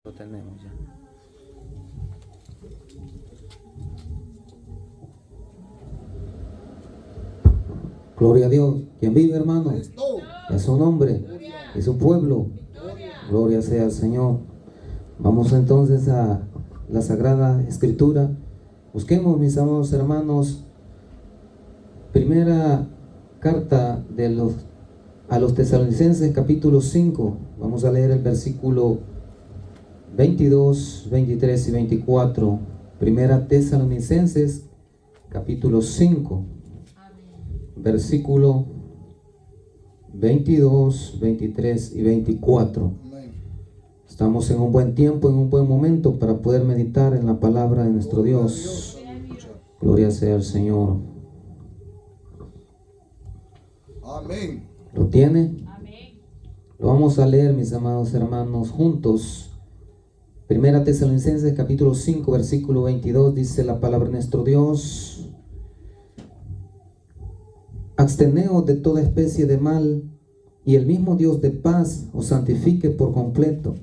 Lo tenemos ya. Gloria a Dios. ¿Quién vive, hermano? Es su nombre y su pueblo. Gloria sea al Señor. Vamos entonces a la Sagrada Escritura. Busquemos, mis amados hermanos, primera carta a los Tesalonicenses, capítulo 5. Vamos a leer el versículo 22, 23 y 24. Primera Tesalonicenses, capítulo 5. Versículo 22, 23 y 24. Estamos en un buen tiempo, en un buen momento para poder meditar en la palabra de nuestro Dios. Gloria sea al Señor. Amén. ¿Lo tiene? Lo vamos a leer, mis amados hermanos, juntos. Primera Tesalonicenses, capítulo 5, versículo 22, dice la palabra de nuestro Dios: absteneos de toda especie de mal, y el mismo Dios de paz os santifique por completo,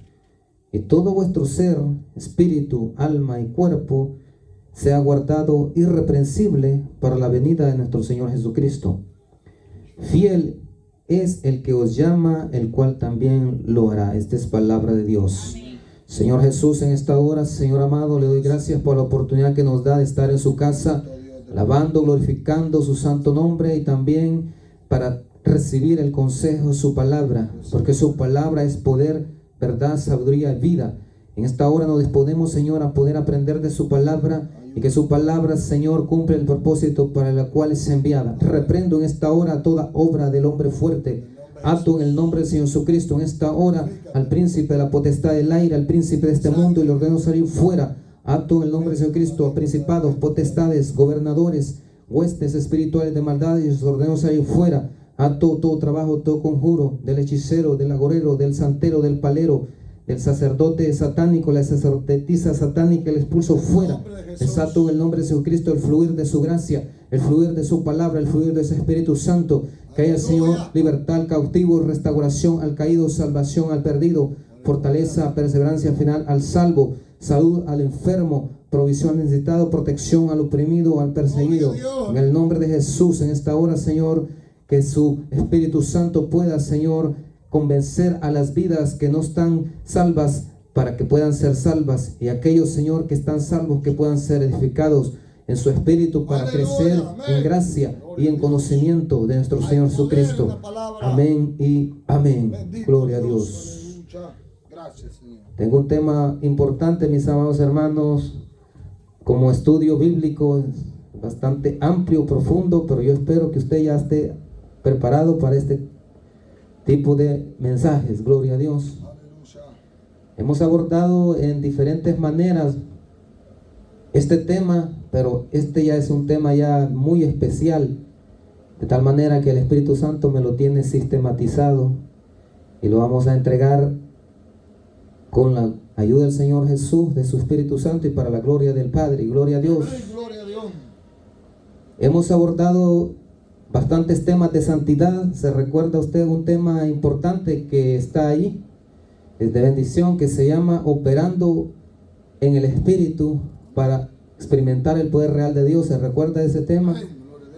y todo vuestro ser, espíritu, alma y cuerpo sea guardado irreprensible para la venida de nuestro Señor Jesucristo. Fiel es el que os llama, el cual también lo hará. Esta es palabra de Dios. Amén. Señor Jesús, en esta hora, Señor amado, le doy gracias por la oportunidad que nos da de estar en su casa, alabando, glorificando su santo nombre, y también para recibir el consejo de su palabra, porque su palabra es poder, verdad, sabiduría y vida. En esta hora nos disponemos, Señor, a poder aprender de su palabra, y que su palabra, Señor, cumple el propósito para el cual es enviada. Reprendo en esta hora toda obra del hombre fuerte. Ato en el nombre del Señor Jesucristo en esta hora al príncipe de la potestad del aire, al príncipe de este mundo, y le ordeno salir fuera. Ato en el nombre de Jesucristo a principados, potestades, gobernadores, huestes espirituales de maldad, y les ordeno salir fuera. Ato todo trabajo, todo conjuro del hechicero, del agorero, del santero, del palero, del sacerdote satánico, la sacerdotisa satánica, el expulso fuera. Desato en el nombre de Jesucristo el fluir de su gracia, el fluir de su palabra, el fluir de ese Espíritu Santo. Que haya, Señor, libertad al cautivo, restauración al caído, salvación al perdido, fortaleza, perseverancia final al salvo, salud al enfermo, provisión al necesitado, protección al oprimido, al perseguido. En el nombre de Jesús, en esta hora, Señor, que su Espíritu Santo pueda, Señor, convencer a las vidas que no están salvas para que puedan ser salvas, y aquellos, Señor, que están salvos, que puedan ser edificados en su espíritu para crecer en gracia y en conocimiento de nuestro Señor Jesucristo. Amén y amén. Gloria a Dios. Tengo un tema importante, mis amados hermanos, como estudio bíblico, bastante amplio, profundo, pero yo espero que usted ya esté preparado para este tipo de mensajes. Gloria a Dios. Hemos abordado en diferentes maneras este tema, pero este ya es un tema ya muy especial, de tal manera que el Espíritu Santo me lo tiene sistematizado, y lo vamos a entregar con la ayuda del Señor Jesús, de su Espíritu Santo, y para la gloria del Padre. Y gloria a Dios. Hemos abordado bastantes temas de santidad. ¿Se recuerda usted un tema importante que está ahí? Es de bendición, que se llama operando en el Espíritu para experimentar el poder real de Dios. ¿Se recuerda de ese tema?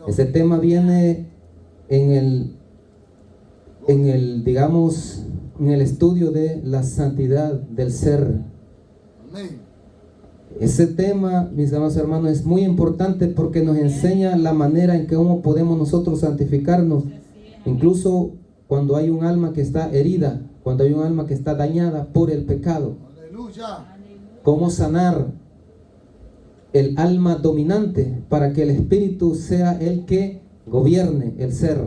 Ese tema viene en el digamos, en el estudio de la santidad del ser. Ese tema, mis amados hermanos, es muy importante porque nos enseña la manera en que cómo podemos nosotros santificarnos, incluso cuando hay un alma que está herida, cuando hay un alma que está dañada por el pecado. Cómo sanar el alma dominante para que el Espíritu sea el que gobierne el ser,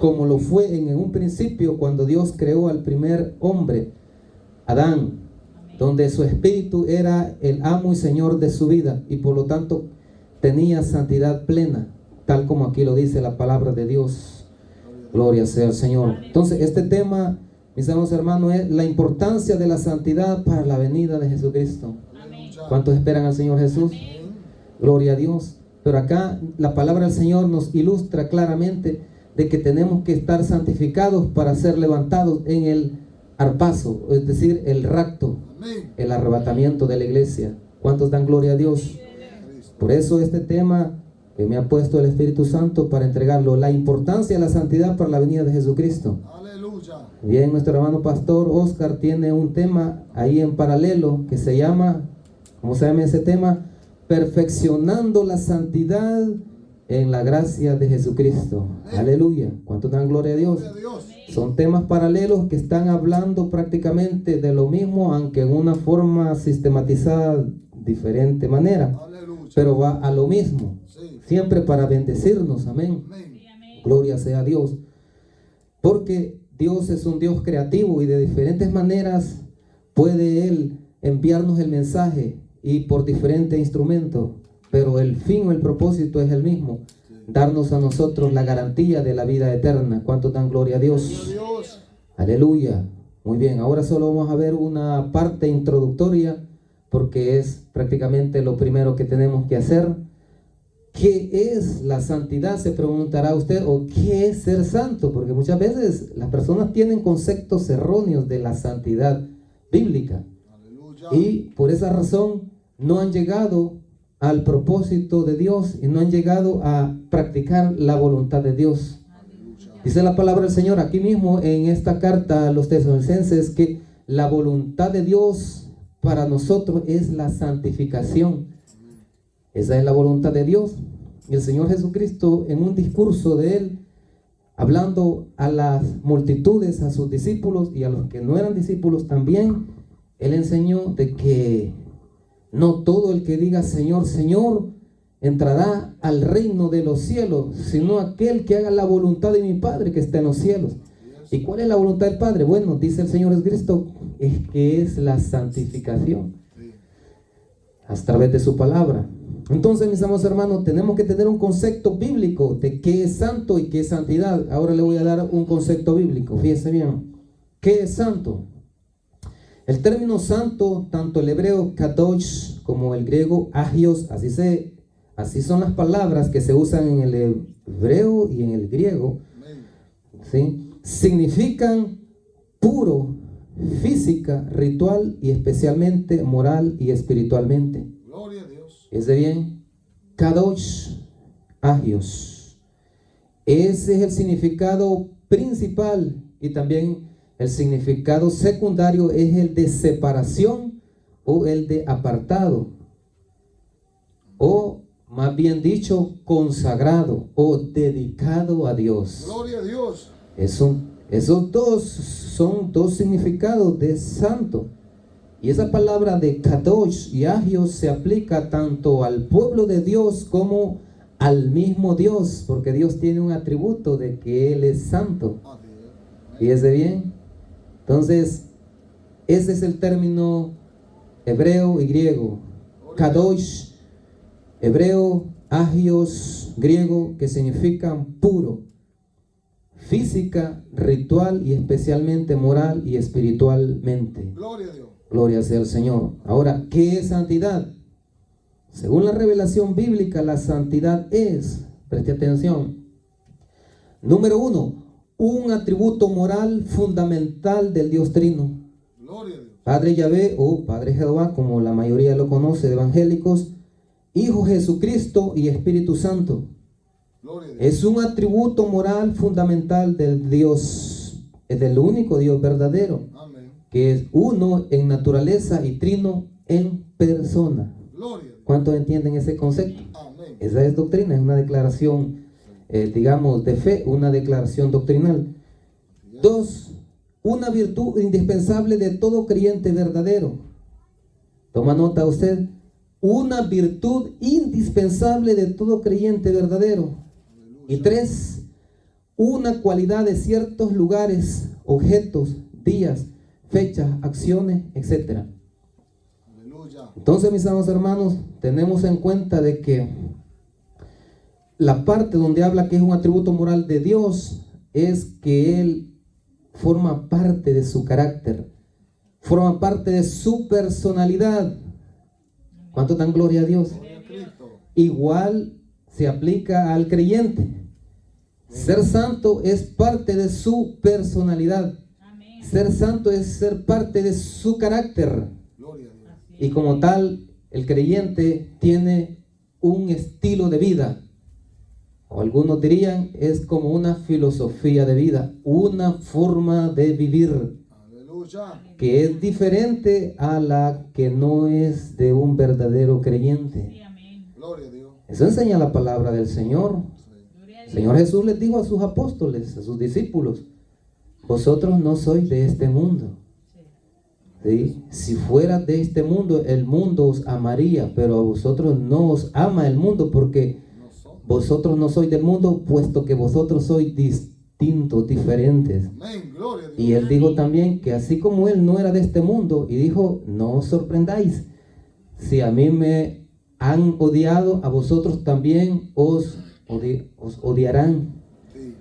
como lo fue en un principio cuando Dios creó al primer hombre, Adán, donde su espíritu era el amo y señor de su vida, y por lo tanto tenía santidad plena, tal como aquí lo dice la palabra de Dios. Gloria sea al Señor. Entonces este tema, mis amados hermanos, es la importancia de la santidad para la venida de Jesucristo. ¿Cuántos esperan al Señor Jesús? Gloria a Dios. Pero acá la palabra del Señor nos ilustra claramente de que tenemos que estar santificados para ser levantados en el arpazo, es decir, el rapto, Amén. el arrebatamiento de la iglesia. ¿Cuántos dan gloria a Dios? Por eso este tema que me ha puesto el Espíritu Santo para entregarlo, la importancia de la santidad para la venida de Jesucristo. Aleluya. Bien, nuestro hermano pastor Oscar tiene un tema ahí en paralelo que se llama, ¿cómo se llama ese tema? Perfeccionando la santidad en la gracia de Jesucristo. Aleluya. ¿Cuántos dan gloria a Dios? Gloria a Dios. Son temas paralelos que están hablando prácticamente de lo mismo, aunque en una forma sistematizada, diferente manera, Aleluya. pero va a lo mismo, Sí. siempre para bendecirnos. Amén. Amén. Gloria sea a Dios. Porque Dios es un Dios creativo y de diferentes maneras puede Él enviarnos el mensaje y por diferentes instrumentos, pero el fin o el propósito es el mismo, darnos a nosotros la garantía de la vida eterna. ¿Cuántos dan gloria a Gloria a Dios? Dios. Aleluya. Muy bien, ahora solo vamos a ver una parte introductoria porque es prácticamente lo primero que tenemos que hacer. ¿Qué es la santidad? Se preguntará usted, o ¿qué es ser santo? Porque muchas veces las personas tienen conceptos erróneos de la santidad bíblica Aleluya. y por esa razón no han llegado al propósito de Dios y no han llegado a practicar la voluntad de Dios. Dice la palabra del Señor aquí mismo en esta carta a los tesalonicenses que la voluntad de Dios para nosotros es la santificación. Esa es la voluntad de Dios. Y el Señor Jesucristo, en un discurso de Él, hablando a las multitudes, a sus discípulos y a los que no eran discípulos también, Él enseñó de que no todo el que diga Señor, Señor, entrará al reino de los cielos, sino aquel que haga la voluntad de mi Padre que está en los cielos. ¿Y cuál es la voluntad del Padre? Bueno, dice el Señor Jesucristo, es que es la santificación a través de su palabra. Entonces, mis amados hermanos, tenemos que tener un concepto bíblico de qué es santo y qué es santidad. Ahora le voy a dar un concepto bíblico. Fíjense bien. ¿Qué es santo? El término santo, tanto el hebreo kadosh como el griego agios, así son las palabras que se usan en el hebreo y en el griego, ¿sí? Significan puro, física, ritual y especialmente moral y espiritualmente. Gloria a Dios. ¿Es de bien? Kadosh, agios. Ese es el significado principal y también el significado secundario es el de separación o el de apartado. O más bien dicho, consagrado o dedicado a Dios. Gloria a Dios. Esos dos son dos significados de santo. Y esa palabra de kadosh y agios se aplica tanto al pueblo de Dios como al mismo Dios, porque Dios tiene un atributo de que Él es santo. Fíjese bien. Entonces, ese es el término hebreo y griego. Kadosh, hebreo, agios, griego, que significan puro, física, ritual y especialmente moral y espiritualmente. Gloria a Dios. Gloria sea al Señor. Ahora, ¿qué es santidad? Según la revelación bíblica, la santidad es, preste atención, número 1, un atributo moral fundamental del Dios Trino. Gloria a Dios. Padre Yahvé o Padre Jehová, como la mayoría lo conoce de evangélicos, Hijo Jesucristo y Espíritu Santo. Gloria a Dios. Es un atributo moral fundamental del Dios, es del único Dios verdadero, Amén. que es uno en naturaleza y trino en persona. Gloria a Dios. ¿Cuántos entienden ese concepto? Amén. Esa es doctrina, es una declaración, digamos, de fe, una declaración doctrinal. 2, una virtud indispensable de todo creyente verdadero. Toma nota usted, una virtud indispensable de todo creyente verdadero. Y 3, una cualidad de ciertos lugares, objetos, días, fechas, acciones, etc. Aleluya. Entonces, mis amados hermanos, tenemos en cuenta de que la parte donde habla que es un atributo moral de Dios es que Él forma parte de su carácter, forma parte de su personalidad. ¿Cuánto dan gloria a Dios? Gloria a Cristo. Igual se aplica al creyente. Ser santo es parte de su personalidad. Ser santo es ser parte de su carácter. Gloria a Dios. Y como tal, el creyente tiene un estilo de vida. O algunos dirían, es como una filosofía de vida, una forma de vivir Aleluya. que es diferente a la que no es de un verdadero creyente. Gloria a Dios. Eso enseña la palabra del Señor. El Señor Jesús les dijo a sus apóstoles, a sus discípulos, vosotros no sois de este mundo. ¿Sí? Si fueras de este mundo, el mundo os amaría, pero a vosotros no os ama el mundo, porque No son. vosotros no sois del mundo, puesto que vosotros sois distintos, diferentes. Amén. Gloria a Dios. Y él dijo también que así como él no era de este mundo, y dijo, no os sorprendáis, si a mí me han odiado, a vosotros también os odiarán. Sí.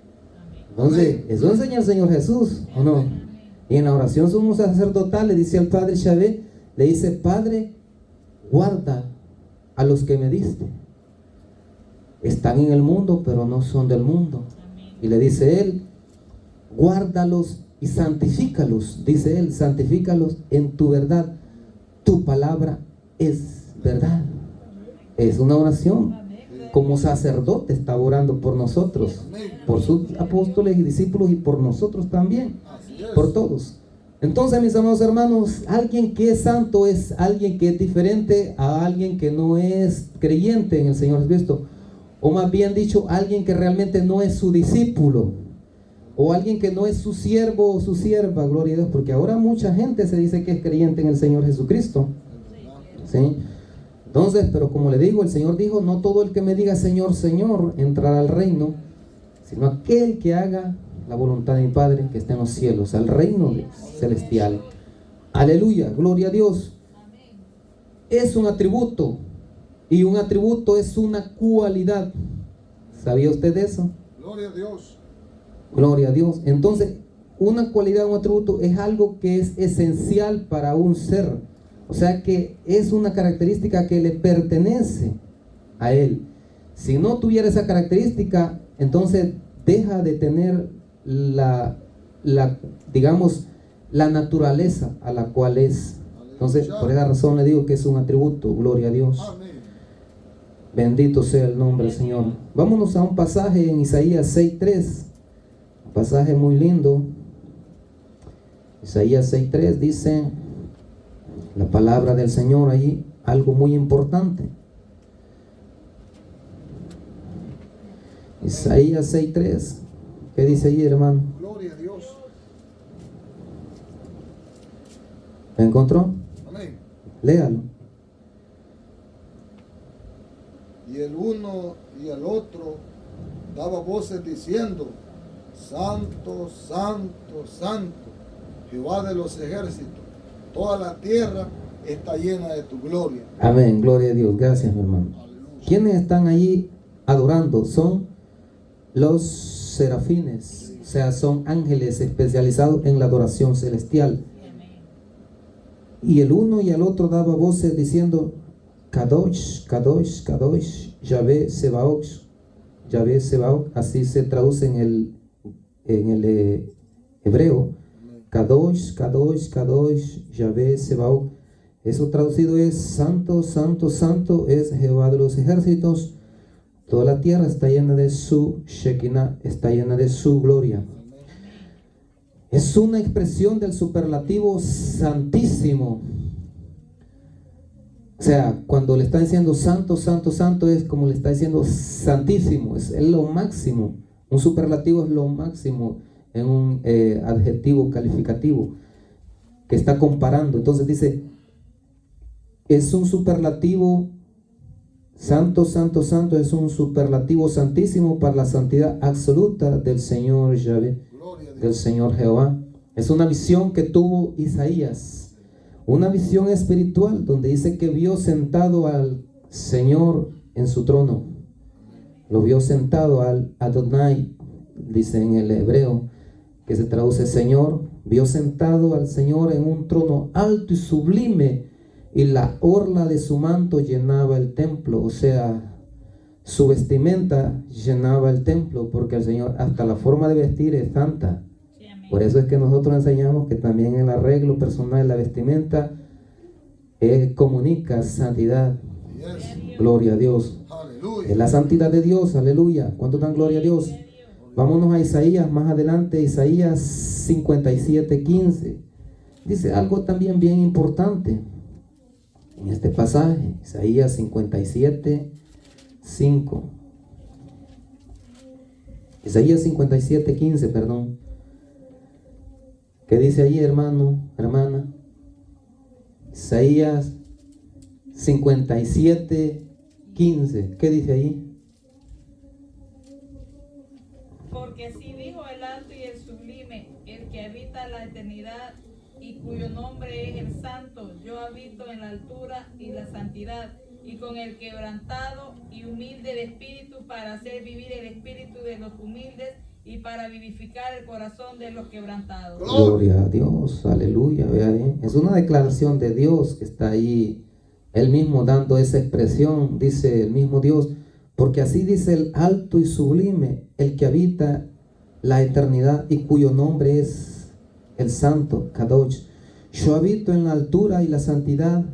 Entonces, eso enseña el Señor Jesús, ¿o no? Y en la oración sumo sacerdotal le dice al Padre Yahvé, le dice, Padre, guarda a los que me diste. Están en el mundo, pero no son del mundo. Y le dice él, guárdalos y santifícalos. Dice él, santifícalos en tu verdad. Tu palabra es verdad. Es una oración. Como sacerdote está orando por nosotros, por sus apóstoles y discípulos y por nosotros también, Así es. por todos. Entonces, mis amados hermanos, alguien que es santo es alguien que es diferente a alguien que no es creyente en el Señor Jesucristo. O más bien dicho, alguien que realmente no es su discípulo. O alguien que no es su siervo o su sierva, gloria a Dios. Porque ahora mucha gente se dice que es creyente en el Señor Jesucristo. ¿Sí? Entonces, pero como le digo, el Señor dijo, no todo el que me diga Señor, Señor, entrará al reino, sino aquel que haga la voluntad de mi Padre que está en los cielos, al reino celestial. Aleluya, gloria a Dios. Es un atributo, y un atributo es una cualidad. ¿Sabía usted eso? Gloria a Dios. Gloria a Dios. Entonces, una cualidad, un atributo es algo que es esencial para un ser. O sea que es una característica que le pertenece a él. Si no tuviera esa característica, entonces deja de tener digamos, la naturaleza a la cual es. Entonces, por esa razón le digo que es un atributo. Gloria a Dios. Amén. Bendito sea el nombre del Señor. Vámonos a un pasaje en Isaías 6:3. Un pasaje muy lindo. Isaías 6:3 dice la palabra del Señor allí, algo muy importante. Isaías 6:3. ¿Qué dice allí, hermano? Gloria a Dios. ¿Lo encontró? Amén. Léalo. Y el uno y el otro daba voces diciendo, Santo, Santo, Santo, Jehová de los ejércitos, toda la tierra está llena de tu gloria. Amén, gloria a Dios. Gracias, mi hermano. Aleluya. ¿Quiénes están allí adorando? Son los serafines, o sea, son ángeles especializados en la adoración celestial. Y el uno y el otro daba voces diciendo, Kadosh, Kadosh, Kadosh, Yahvé Sebaot, Yahvé Sebaot, así se traduce en el hebreo. Kadosh, Kadosh, Kadosh, Yahvé Sebaot. Eso traducido es Santo, Santo, Santo es Jehová de los ejércitos. Toda la tierra está llena de su Shekinah, está llena de su gloria. Es una expresión del superlativo santísimo. O sea, cuando le está diciendo santo, santo, santo, es como le está diciendo santísimo, es lo máximo. Un superlativo es lo máximo en un adjetivo calificativo que está comparando. Entonces dice, es un superlativo santo, santo, santo, es un superlativo santísimo para la santidad absoluta del Señor Yahvé, Gloria a Dios. del Señor Jehová. Es una visión que tuvo Isaías, una visión espiritual donde dice que vio sentado al Señor en su trono. Lo vio sentado al Adonai, dice en el hebreo, que se traduce Señor. Vio sentado al Señor en un trono alto y sublime, y la orla de su manto llenaba el templo. O sea, su vestimenta llenaba el templo, porque el Señor, hasta la forma de vestir es santa. Por eso es que nosotros enseñamos que también el arreglo personal, la vestimenta, comunica santidad. Yes. Gloria a Dios. Aleluya. Es la santidad de Dios, aleluya. ¿Cuánto dan gloria a Dios? Vámonos a Isaías, más adelante, Isaías 57:15. Dice algo también bien importante en este pasaje, Isaías 57:5. Isaías 57:15, perdón. ¿Qué dice ahí, hermano, hermana? Isaías 57:15. ¿Qué dice ahí? Porque así dijo el alto y el sublime, el que habita la eternidad y cuyo nombre es el santo. Yo habito en la altura y la santidad, y con el quebrantado y humilde de espíritu, para hacer vivir el espíritu de los humildes y para vivificar el corazón de los quebrantados. Gloria a Dios, aleluya. Vea bien. Es una declaración de Dios que está ahí, Él mismo dando esa expresión. Dice el mismo Dios, porque así dice el alto y sublime, el que habita la eternidad y cuyo nombre es el santo, Kadosh. Yo habito en la altura y la santidad,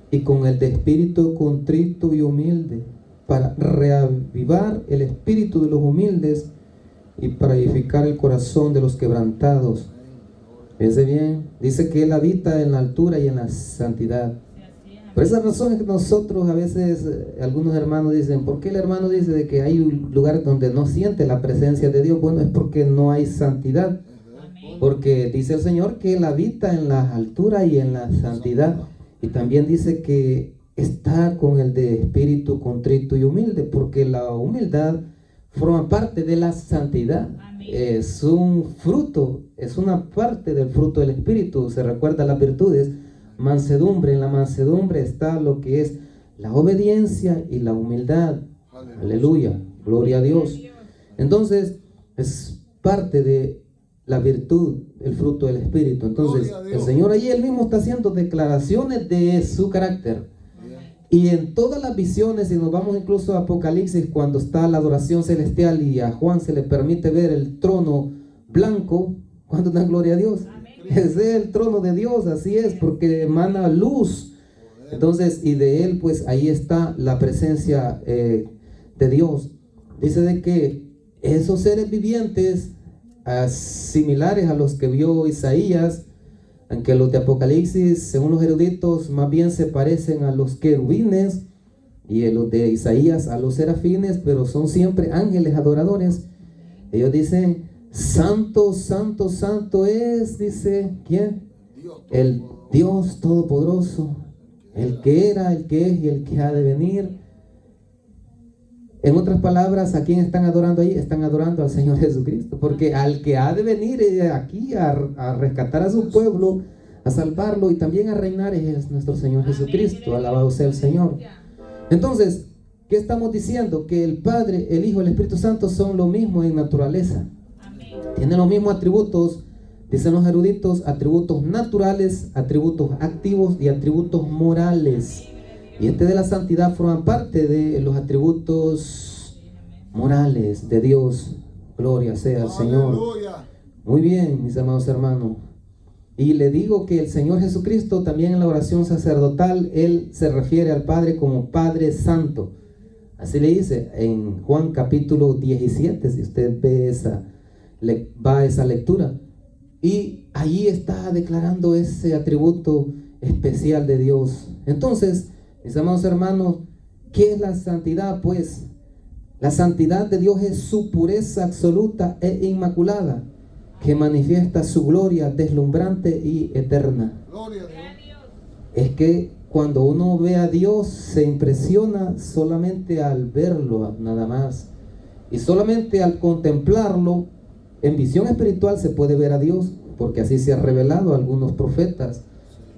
y con el de espíritu contrito y humilde, para reavivar el espíritu de los humildes y para edificar el corazón de los quebrantados. Fíjense bien, dice que Él habita en la altura y en la santidad. Por esa razón es que nosotros a veces, algunos hermanos dicen, ¿por qué el hermano dice de que hay un lugar donde no siente la presencia de Dios? Bueno, es porque no hay santidad. Porque dice el Señor que Él habita en la altura y en la santidad. Y también dice que está con el de espíritu contrito y humilde, porque la humildad forma parte de la santidad. Es un fruto, es una parte del fruto del Espíritu. Se recuerda las virtudes. Mansedumbre, en la mansedumbre está lo que es la obediencia y la humildad. Aleluya, gloria a Dios. Entonces es parte de la virtud, el fruto del Espíritu. Entonces el Señor allí Él mismo está haciendo declaraciones de su carácter. Y en todas las visiones, si nos vamos incluso a Apocalipsis, cuando está la adoración celestial y a Juan se le permite ver el trono blanco, ¿cuánto dan gloria a Dios? Ese es el trono de Dios, así es, porque emana luz. Entonces, y de Él, pues ahí está la presencia de Dios. Dice de que esos seres vivientes, similares a los que vio Isaías, aunque los de Apocalipsis, según los eruditos, más bien se parecen a los querubines, y los de Isaías a los serafines, pero son siempre ángeles adoradores. Ellos dicen: santo, santo, santo es, dice, ¿quién? El Dios Todopoderoso, el que era, el que es y el que ha de venir. En otras palabras, ¿a quién están adorando ahí? Están adorando al Señor Jesucristo, porque al que ha de venir aquí a rescatar a su pueblo, a salvarlo y también a reinar es nuestro Señor Jesucristo. Alabado sea el Señor. Entonces, ¿qué estamos diciendo? Que el Padre, el Hijo y el Espíritu Santo son lo mismo en naturaleza. Tienen los mismos atributos, dicen los eruditos, atributos naturales, atributos activos y atributos morales. Y de la santidad forman parte de los atributos morales de Dios. Gloria sea al Señor. Muy bien, mis amados hermanos. Y le digo que el Señor Jesucristo también en la oración sacerdotal, Él se refiere al Padre como Padre Santo. Así le dice en Juan capítulo 17, si usted ve va a esa lectura. Y allí está declarando ese atributo especial de Dios. Entonces, mis amados hermanos, ¿qué es la santidad? Pues la santidad de Dios es su pureza absoluta e inmaculada, que manifiesta su gloria deslumbrante y eterna. Gloria a Dios. Es que cuando uno ve a Dios se impresiona solamente al verlo, nada más. Y solamente al contemplarlo, en visión espiritual se puede ver a Dios, porque así se ha revelado a algunos profetas,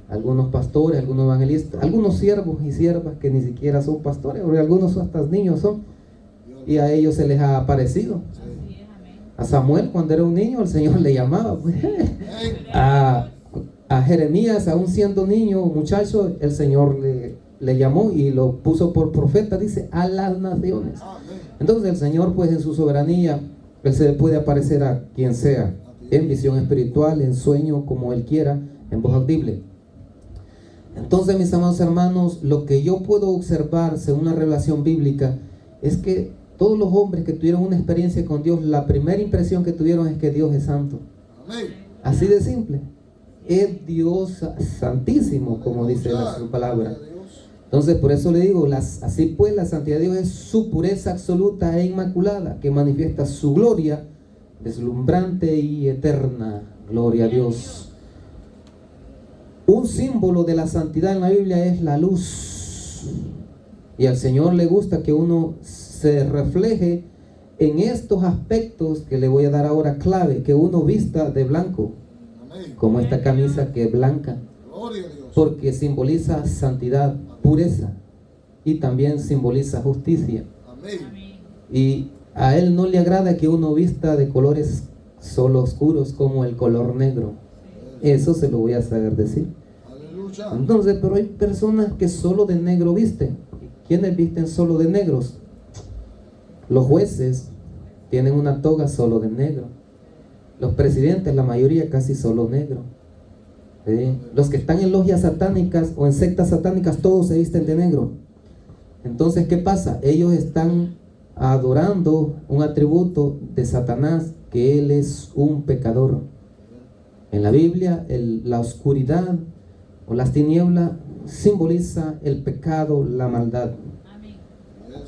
algunos pastores, algunos evangelistas, algunos siervos y siervas que ni siquiera son pastores, porque algunos hasta niños son, y a ellos se les ha aparecido. A Samuel, cuando era un niño, el Señor le llamaba. A Jeremías, aún siendo niño, muchacho, el Señor le llamó y lo puso por profeta, dice, a las naciones. Entonces el Señor, pues en su soberanía, Él se puede aparecer a quien sea. en visión espiritual, en sueño, como Él quiera, en voz audible. Entonces, mis amados hermanos, lo que yo puedo observar según la revelación bíblica es que todos los hombres que tuvieron una experiencia con Dios, la primera impresión que tuvieron es que Dios es santo. Amén. Así de simple. Es Dios santísimo, como dice su palabra. Entonces, por eso le digo, así pues, la santidad de Dios es su pureza absoluta e inmaculada, que manifiesta su gloria deslumbrante y eterna. Gloria a Dios. Un símbolo de la santidad en la Biblia es la luz. Y al Señor le gusta que uno se refleje en estos aspectos que le voy a dar ahora clave, que uno vista de blanco, como esta camisa que es blanca, porque simboliza santidad, pureza, y también simboliza justicia. Y a Él no le agrada que uno vista de colores solo oscuros como el color negro. Eso se lo voy a saber decir. Entonces, pero hay personas que solo de negro visten. ¿Quiénes visten solo de negros? Los jueces tienen una toga solo de negro. Los presidentes, la mayoría casi solo negro. ¿Sí? Los que están en logias satánicas o en sectas satánicas, todos se visten de negro. Entonces, ¿qué pasa? Ellos están adorando un atributo de Satanás, que él es un pecador. En la Biblia, la oscuridad o las tinieblas simboliza el pecado, la maldad.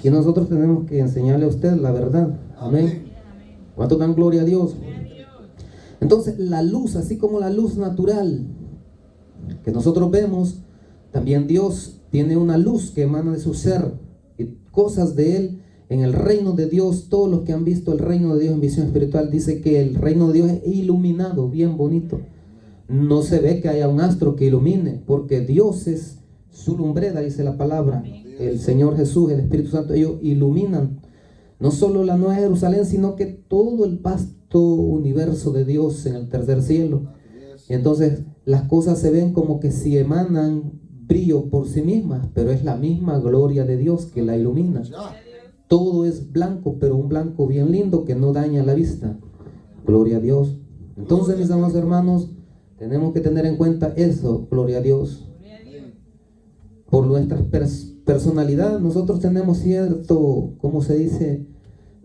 Y nosotros tenemos que enseñarle a usted la verdad. Amén. ¿Cuánto dan gloria a Dios? Entonces, la luz, así como la luz natural que nosotros vemos, también Dios tiene una luz que emana de su ser, y cosas de Él en el reino de Dios. Todos los que han visto el reino de Dios en visión espiritual dice que el reino de Dios es iluminado, bien bonito. No se ve que haya un astro que ilumine, porque Dios es su lumbrera, dice la palabra. El Señor Jesús, el Espíritu Santo, ellos iluminan no solo la Nueva Jerusalén, sino que todo el vasto universo de Dios en el tercer cielo. Y entonces las cosas se ven como que si emanan brillo por sí mismas, pero es la misma gloria de Dios que la ilumina. Todo es blanco, pero un blanco bien lindo que no daña la vista. Gloria a Dios. Entonces, mis amados hermanos, tenemos que tener en cuenta eso. Gloria a Dios. Por nuestra personalidad, nosotros tenemos cierto, ¿cómo se dice?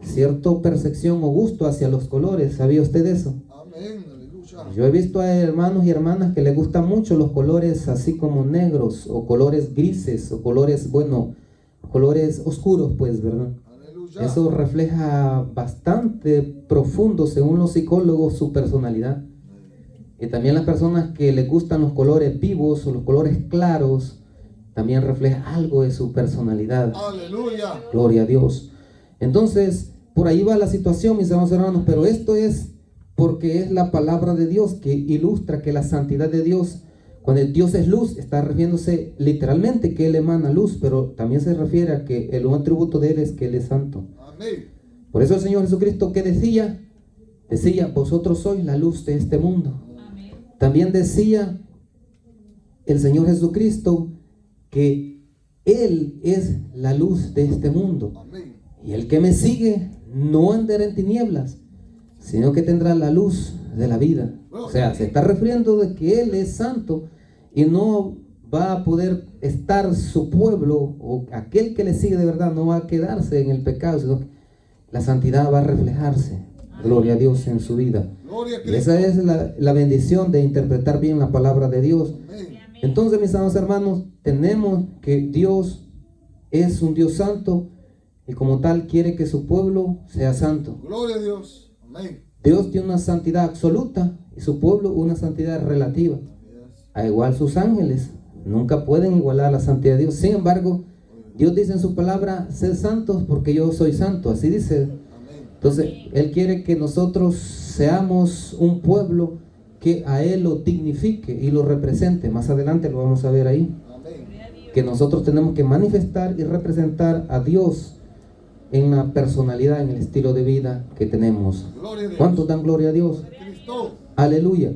Cierta percepción o gusto hacia los colores. ¿Sabía usted eso? Amén, aleluya. Yo he visto a hermanos y hermanas que les gustan mucho los colores así como negros, o colores grises, o colores, bueno, colores oscuros, pues, ¿verdad? Aleluya. Eso refleja bastante profundo, según los psicólogos, su personalidad. Y también las personas que les gustan los colores vivos o los colores claros, también refleja algo de su personalidad. Aleluya. Gloria a Dios. Entonces, por ahí va la situación, mis amados hermanos, pero esto es porque es la palabra de Dios que ilustra que la santidad de Dios, cuando Dios es luz, está refiriéndose literalmente que Él emana luz, pero también se refiere a que un atributo de Él es que Él es santo. Amén. Por eso el Señor Jesucristo, ¿qué decía? Decía, vosotros sois la luz de este mundo. Amén. También decía el Señor Jesucristo que Él es la luz de este mundo. Amén. Y el que me sigue no andará en tinieblas, sino que tendrá la luz de la vida. O sea, se está refiriendo de que Él es santo y no va a poder estar su pueblo, o aquel que le sigue de verdad no va a quedarse en el pecado, sino que la santidad va a reflejarse. Gloria a Dios en su vida. Gloria a Y esa es la bendición de interpretar bien la palabra de Dios. Amén. Entonces, mis amados hermanos, tenemos que Dios es un Dios santo y como tal quiere que su pueblo sea santo. Gloria a Dios. Amén. Dios tiene una santidad absoluta y su pueblo una santidad relativa. A igual sus ángeles nunca pueden igualar la santidad de Dios. Sin embargo, Dios dice en su palabra, sed santos porque yo soy santo. Así dice. Amén. Entonces, Él quiere que nosotros seamos un pueblo que a Él lo dignifique y lo represente. Más adelante lo vamos a ver ahí. Amén. Que nosotros tenemos que manifestar y representar a Dios en la personalidad, en el estilo de vida que tenemos. Gloria a Dios. ¿Cuántos dan gloria a Dios? Cristo. Aleluya.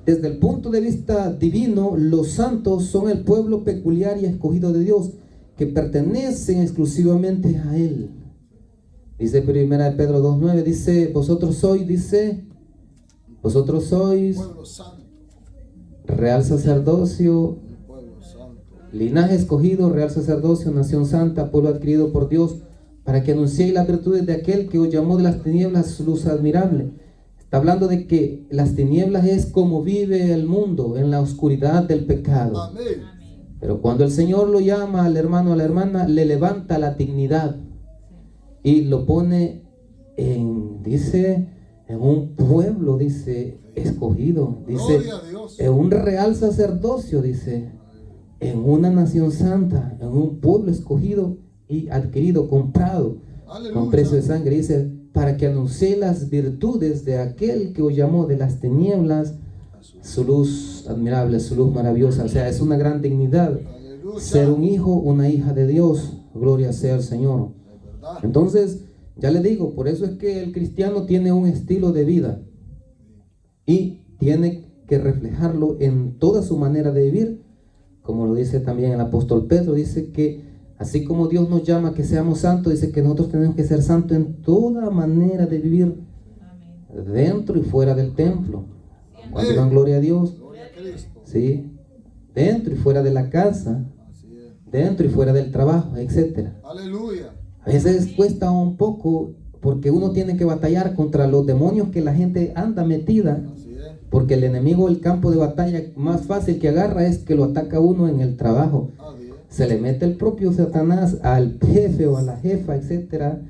Desde el punto de vista divino, los santos son el pueblo peculiar y escogido de Dios, que pertenecen exclusivamente a Él. Dice 1 Pedro 2:9, dice, vosotros sois, dice, Vosotros sois pueblo santo, real sacerdocio, pueblo santo. linaje escogido, real sacerdocio, nación santa, pueblo adquirido por Dios, para que anunciéis las virtudes de aquel que os llamó de las tinieblas su luz admirable. Está hablando de que las tinieblas es como vive el mundo, en la oscuridad del pecado. Amén. Pero cuando el Señor lo llama al hermano, a la hermana, le levanta la dignidad y lo pone dice, en un pueblo, dice, escogido, dice, Gloria a Dios. en un real sacerdocio, dice, en una nación santa, en un pueblo escogido y adquirido, comprado Aleluya. con precio de sangre, dice, para que anuncie las virtudes de aquel que os llamó de las tinieblas su luz admirable, su luz maravillosa. O sea, es una gran dignidad Aleluya. ser un hijo, una hija de Dios. Gloria sea al Señor. Es verdad. Entonces, ya le digo, por eso es que el cristiano tiene un estilo de vida y tiene que reflejarlo en toda su manera de vivir, como lo dice también el apóstol Pedro. Dice que así como Dios nos llama a que seamos santos, dice que nosotros tenemos que ser santos en toda manera de vivir, dentro y fuera del templo. ¿Cuánto dan gloria a Dios? Gloria a Cristo. Sí, dentro y fuera de la casa, Así es. dentro y fuera del trabajo, etcétera. Aleluya. A veces cuesta un poco porque uno tiene que batallar contra los demonios que la gente anda metida, Así es. porque el enemigo, el campo de batalla más fácil que agarra es que lo ataca uno en el trabajo. Así es. Se le mete el propio Satanás al jefe o a la jefa, etcétera,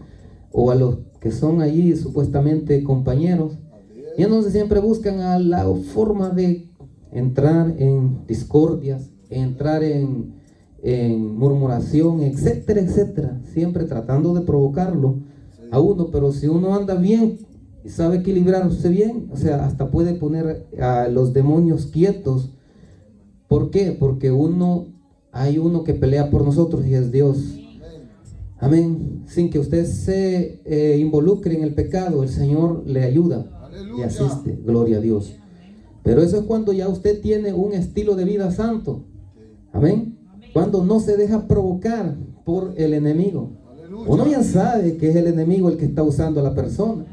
o a los que son allí supuestamente compañeros. Así es. Y entonces siempre buscan a la forma de entrar en discordias, entrar en murmuración, etcétera, etcétera. Siempre tratando de provocarlo a uno. Pero si uno anda bien y sabe equilibrarse bien, o sea, hasta puede poner a los demonios quietos. ¿Por qué? Porque hay uno que pelea por nosotros y es Dios. Amén. Amén. Sin que usted se involucre en el pecado, el Señor le ayuda y Aleluya. asiste. Gloria a Dios. Pero eso es cuando ya usted tiene un estilo de vida santo. Amén. Cuando no se deja provocar por el enemigo. Aleluya. Uno bien sabe que es el enemigo el que está usando a la persona.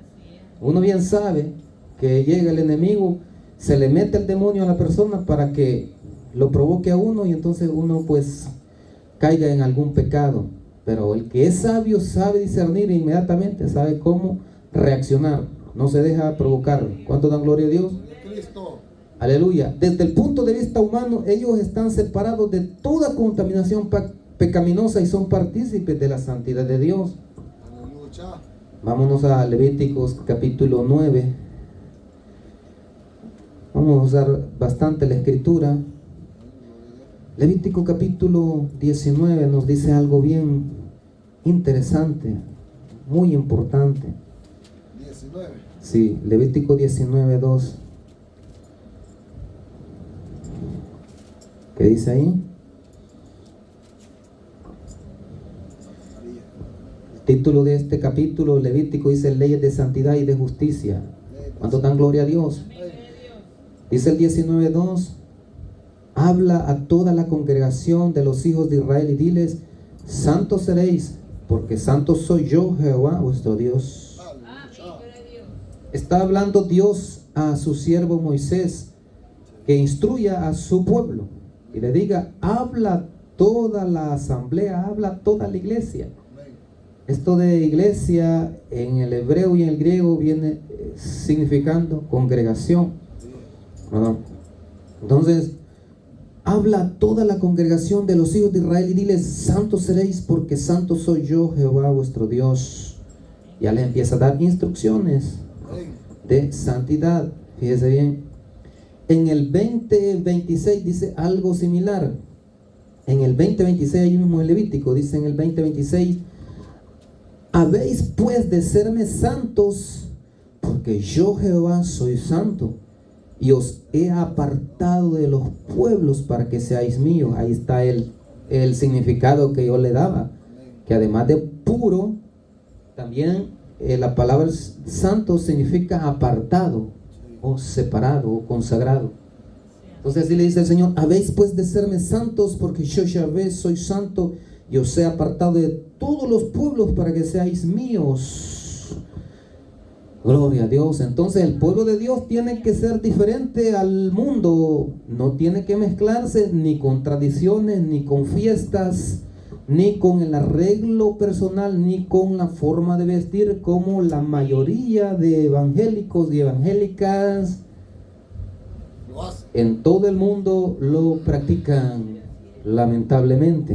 Uno bien sabe que llega el enemigo, se le mete el demonio a la persona para que lo provoque a uno y entonces uno pues caiga en algún pecado. Pero el que es sabio sabe discernir inmediatamente, sabe cómo reaccionar. No se deja provocar. ¿Cuánto dan gloria a Dios? Gloria a Cristo. Aleluya. Desde el punto de vista humano, ellos están separados de toda contaminación pecaminosa y son partícipes de la santidad de Dios. Aleluya. Vámonos a Levíticos capítulo 9. Vamos a usar bastante la escritura. Levítico capítulo 19 nos dice algo bien interesante, muy importante. 19. Sí, Levítico 19:2. ¿Qué dice ahí? El título de este capítulo, Levítico, dice leyes de santidad y de justicia. ¿Cuánto dan gloria a Dios? Dice el 19:2. Habla a toda la congregación de los hijos de Israel y diles: santos seréis, porque santo soy yo, Jehová, vuestro Dios. Está hablando Dios a su siervo Moisés, que instruya a su pueblo y le diga: habla toda la asamblea, habla toda la iglesia. Esto de iglesia en el hebreo y en el griego viene significando congregación. ¿Verdad? Entonces, habla a toda la congregación de los hijos de Israel y diles: santos seréis, porque santo soy yo, Jehová, vuestro Dios. Ya le empieza a dar instrucciones de santidad. Fíjese bien. En el 20:26 dice algo similar. En el 20:26, ahí mismo en Levítico, dice en el 20:26: habéis pues de serme santos, porque yo, Jehová, soy santo, y os he apartado de los pueblos para que seáis míos. Ahí está el significado que yo le daba, que además de puro, también la palabra santo significa apartado, o separado, o consagrado. Entonces así le dice el Señor: habéis pues de serme santos, porque yo, Yahvé, soy santo, y os he apartado de todos los pueblos para que seáis míos. Gloria a Dios. Entonces el pueblo de Dios tiene que ser diferente al mundo. No tiene que mezclarse ni con tradiciones, ni con fiestas, ni con el arreglo personal, ni con la forma de vestir como la mayoría de evangélicos y evangélicas Lo hace. en todo el mundo lo practican, lamentablemente.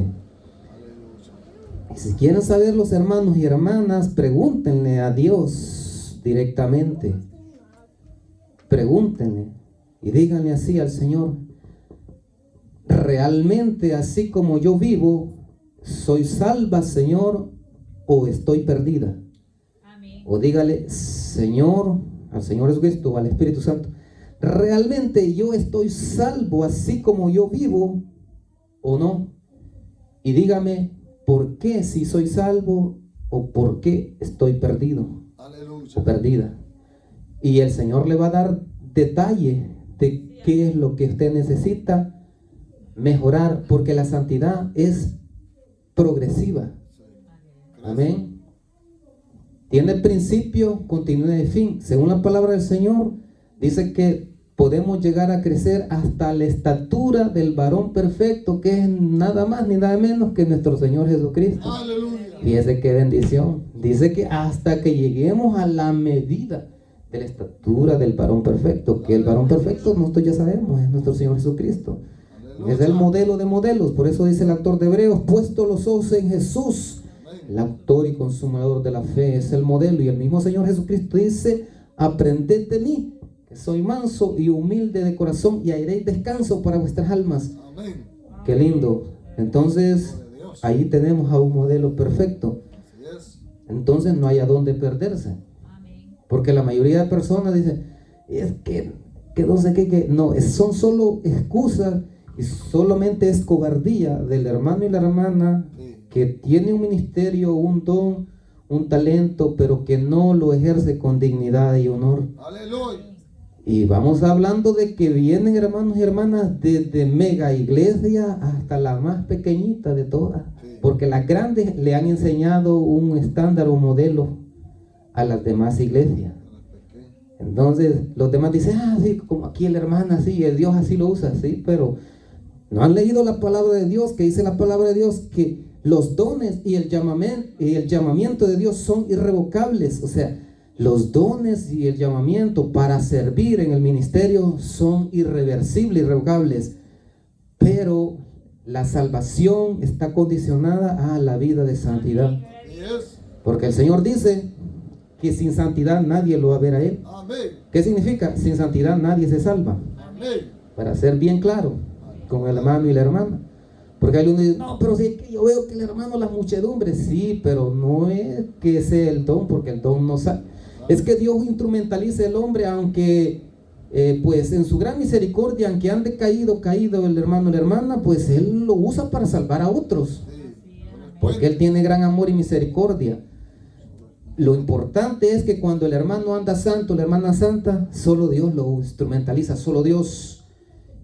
Aleluya. Y si quieren saber los hermanos y hermanas, pregúntenle a Dios directamente. Pregúntenle y díganle así al Señor: ¿realmente así como yo vivo, soy salva, Señor, o estoy perdida? Amén. O dígale: Señor, al Señor Jesucristo o al Espíritu Santo, ¿realmente yo estoy salvo así como yo vivo o no? Y dígame por qué si soy salvo o por qué estoy perdido Aleluya. o perdida. Y el Señor le va a dar detalle de qué es lo que usted necesita mejorar, porque la santidad es progresiva. Amén. Tiene principio, continuidad y fin. Según la palabra del Señor, dice que podemos llegar a crecer hasta la estatura del varón perfecto, que es nada más ni nada menos que nuestro Señor Jesucristo. Aleluya. Fíjese qué bendición. Dice que hasta que lleguemos a la medida de la estatura del varón perfecto, que el varón perfecto nosotros ya sabemos, es nuestro Señor Jesucristo. Es el modelo de modelos. Por eso dice el autor de Hebreos: puesto los ojos en Jesús, el autor y consumador de la fe, es el modelo. Y el mismo Señor Jesucristo dice: aprended de mí, que soy manso y humilde de corazón, y haréis descanso para vuestras almas. Amén. Qué lindo. Entonces ahí tenemos a un modelo perfecto. Así es. Entonces no hay a dónde perderse, Amén. porque la mayoría de personas dicen: es que no sé qué, que no, son solo excusas y solamente es cobardía del hermano y la hermana Sí. que tiene un ministerio, un don, un talento, pero que no lo ejerce con dignidad y honor. Aleluya. Y vamos hablando de que vienen hermanos y hermanas desde mega iglesia hasta la más pequeñita de todas, Sí. porque las grandes le han enseñado un estándar o modelo a las demás iglesias. Entonces los demás dicen: ah, sí, como aquí la hermana, sí, el Dios así lo usa, sí, pero no han leído la palabra de Dios, que dice la palabra de Dios que los dones y el llamamiento de Dios son irrevocables. O sea, los dones y el llamamiento para servir en el ministerio son irreversibles, irrevocables. Pero la salvación está condicionada a la vida de santidad. Así es. Porque el Señor dice que sin santidad nadie lo va a ver a Él. Amén. ¿Qué significa? Sin santidad nadie se salva. Amén. Para ser bien claro con el hermano y la hermana. Porque hay uno que dice: no, pero si es que yo veo que el hermano, las muchedumbres. Sí, pero no es que sea el don, porque el don no sale. Es que Dios instrumentaliza el hombre, aunque pues en su gran misericordia, aunque ande caído el hermano o la hermana, pues Él lo usa para salvar a otros, Sí. porque Él tiene gran amor y misericordia. Lo importante es que cuando el hermano anda santo, la hermana santa, solo Dios lo instrumentaliza, solo Dios.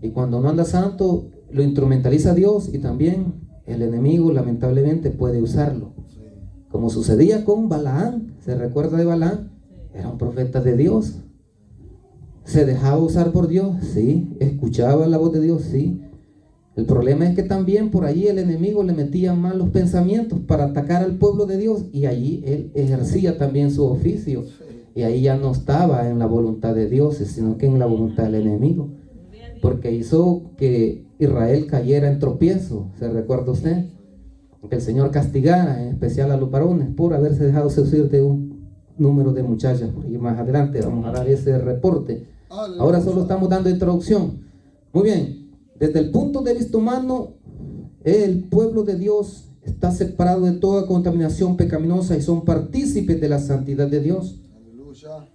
Y cuando no anda santo, lo instrumentaliza Dios, y también el enemigo lamentablemente puede usarlo. Sí. Como sucedía con Balaán. ¿Se recuerda de Balaán? Era un profeta de Dios. ¿Se dejaba usar por Dios? Sí. ¿Escuchaba la voz de Dios? Sí. El problema es que también por allí el enemigo le metía malos pensamientos para atacar al pueblo de Dios, y allí él ejercía también su oficio, y ahí ya no estaba en la voluntad de Dios, sino que en la voluntad del enemigo, porque hizo que Israel cayera en tropiezo. ¿Se recuerda usted? Que el Señor castigara en especial a los varones por haberse dejado seducir de un número de muchachas. Y más adelante vamos a dar ese reporte. Ahora solo estamos dando introducción. Muy bien. Desde el punto de vista humano, el pueblo de Dios está separado de toda contaminación pecaminosa y son partícipes de la santidad de Dios. Aleluya.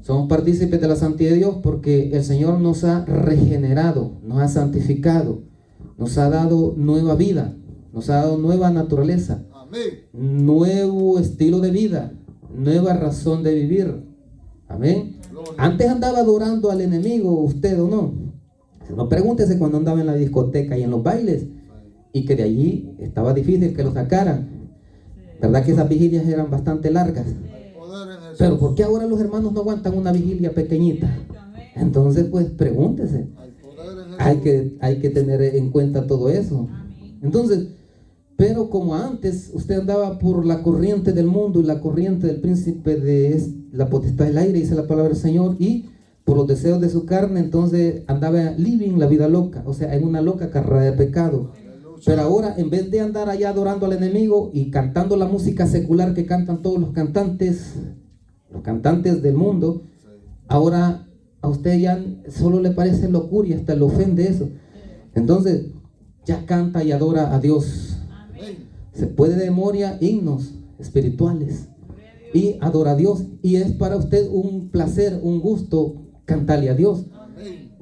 Somos partícipes de la santidad de Dios porque el Señor nos ha regenerado, nos ha santificado, nos ha dado nueva vida, nos ha dado nueva naturaleza, Amén. nuevo estilo de vida, nueva razón de vivir. Amén. Gloria. Antes andaba adorando al enemigo, usted o no. No, pregúntese cuando andaba en la discoteca y en los bailes, y que de allí estaba difícil que lo sacaran. ¿Verdad que esas vigilias eran bastante largas? Poder en Pero ¿por qué ahora los hermanos no aguantan una vigilia pequeñita? Entonces, pues pregúntese. Hay que tener en cuenta todo eso. Entonces, pero como antes usted andaba por la corriente del mundo y la corriente del príncipe de la potestad del aire, dice la palabra del Señor, y por los deseos de su carne, entonces andaba living la vida loca, o sea, en una loca carrera de pecado. Pero ahora, en vez de andar allá adorando al enemigo y cantando la música secular que cantan todos los cantantes del mundo, ahora a usted ya solo le parece locura y hasta le ofende eso. Entonces ya canta y adora a Dios. Se puede de memoria himnos espirituales y adora a Dios, y es para usted un placer, un gusto cantarle a Dios.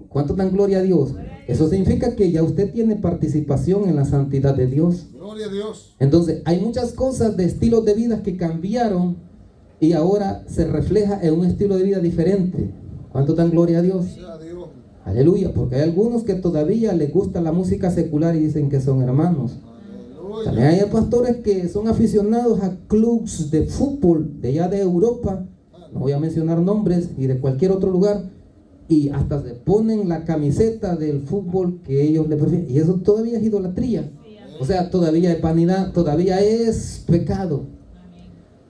¿Cuánto dan gloria a Dios? Eso significa que ya usted tiene participación en la santidad de Dios. Gloria a Dios. Entonces hay muchas cosas de estilos de vida que cambiaron y ahora se refleja en un estilo de vida diferente. ¿Cuánto dan gloria a Dios? Aleluya, porque hay algunos que todavía les gusta la música secular y dicen que son hermanos. Aleluya. También hay pastores que son aficionados a clubs de fútbol de allá de Europa, no voy a mencionar nombres, y de cualquier otro lugar, y hasta se ponen la camiseta del fútbol que ellos le prefieren, y eso todavía es idolatría. O sea, todavía es vanidad, todavía es pecado.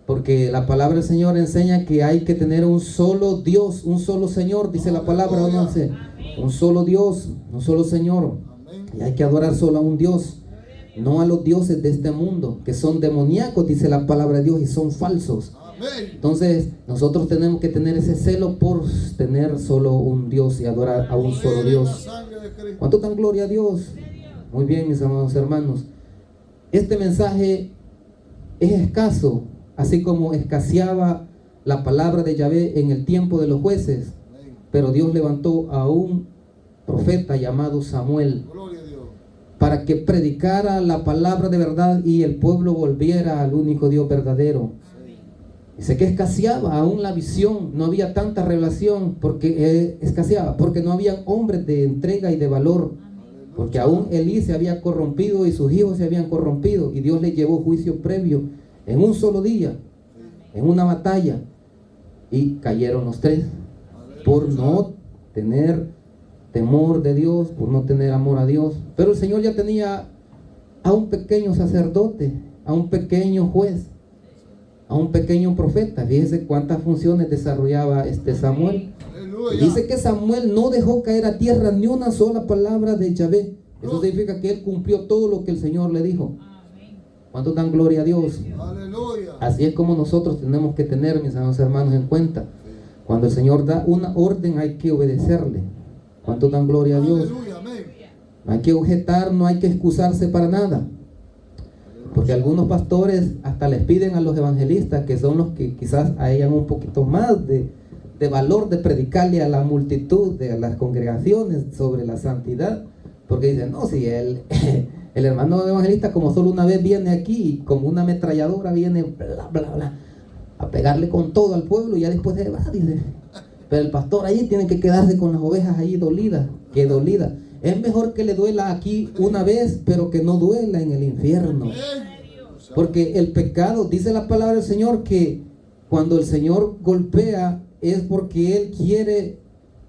Porque la palabra del Señor enseña que hay que tener un solo Dios, un solo Señor, dice la palabra, ¿o no sé? Un solo Dios, un solo Señor. Y hay que adorar solo a un Dios, no a los dioses de este mundo, que son demoníacos, dice la palabra de Dios, y son falsos. Entonces, nosotros tenemos que tener ese celo por tener solo un Dios y adorar a un solo Dios. ¿Cuánto dan gloria a Dios? Muy bien, mis amados hermanos. Este mensaje es escaso, así como escaseaba la palabra de Yahvé en el tiempo de los jueces. Pero Dios levantó a un profeta llamado Samuel para que predicara la palabra de verdad y el pueblo volviera al único Dios verdadero. Dice que escaseaba aún la visión, no había tanta revelación, porque escaseaba, porque no había hombres de entrega y de valor, porque aún Elí se había corrompido y sus hijos se habían corrompido, y Dios le llevó juicio previo en un solo día, en una batalla, y cayeron los tres por no tener temor de Dios, por no tener amor a Dios. Pero el Señor ya tenía a un pequeño sacerdote, a un pequeño juez, a un pequeño profeta. Fíjese cuántas funciones desarrollaba Samuel. Dice que Samuel no dejó caer a tierra ni una sola palabra de Yahvé. Eso significa que él cumplió todo lo que el Señor le dijo. ¿Cuántos dan gloria a Dios? Así es como nosotros tenemos que tener, mis amados hermanos, en cuenta. Cuando el Señor da una orden, hay que obedecerle. ¿Cuántos dan gloria a Dios? No hay que objetar, no hay que excusarse para nada. Porque algunos pastores hasta les piden a los evangelistas, que son los que quizás hayan un poquito más de valor de predicarle a la multitud, de las congregaciones sobre la santidad, porque dicen, no, si el hermano evangelista como solo una vez viene aquí, como una ametralladora viene bla, bla, bla, a pegarle con todo al pueblo y ya después se va, dice. Pero el pastor ahí tiene que quedarse con las ovejas ahí dolidas, que dolida. Es mejor que le duela aquí una vez, pero que no duela en el infierno. Porque el pecado, dice la palabra del Señor, que cuando el Señor golpea es porque Él quiere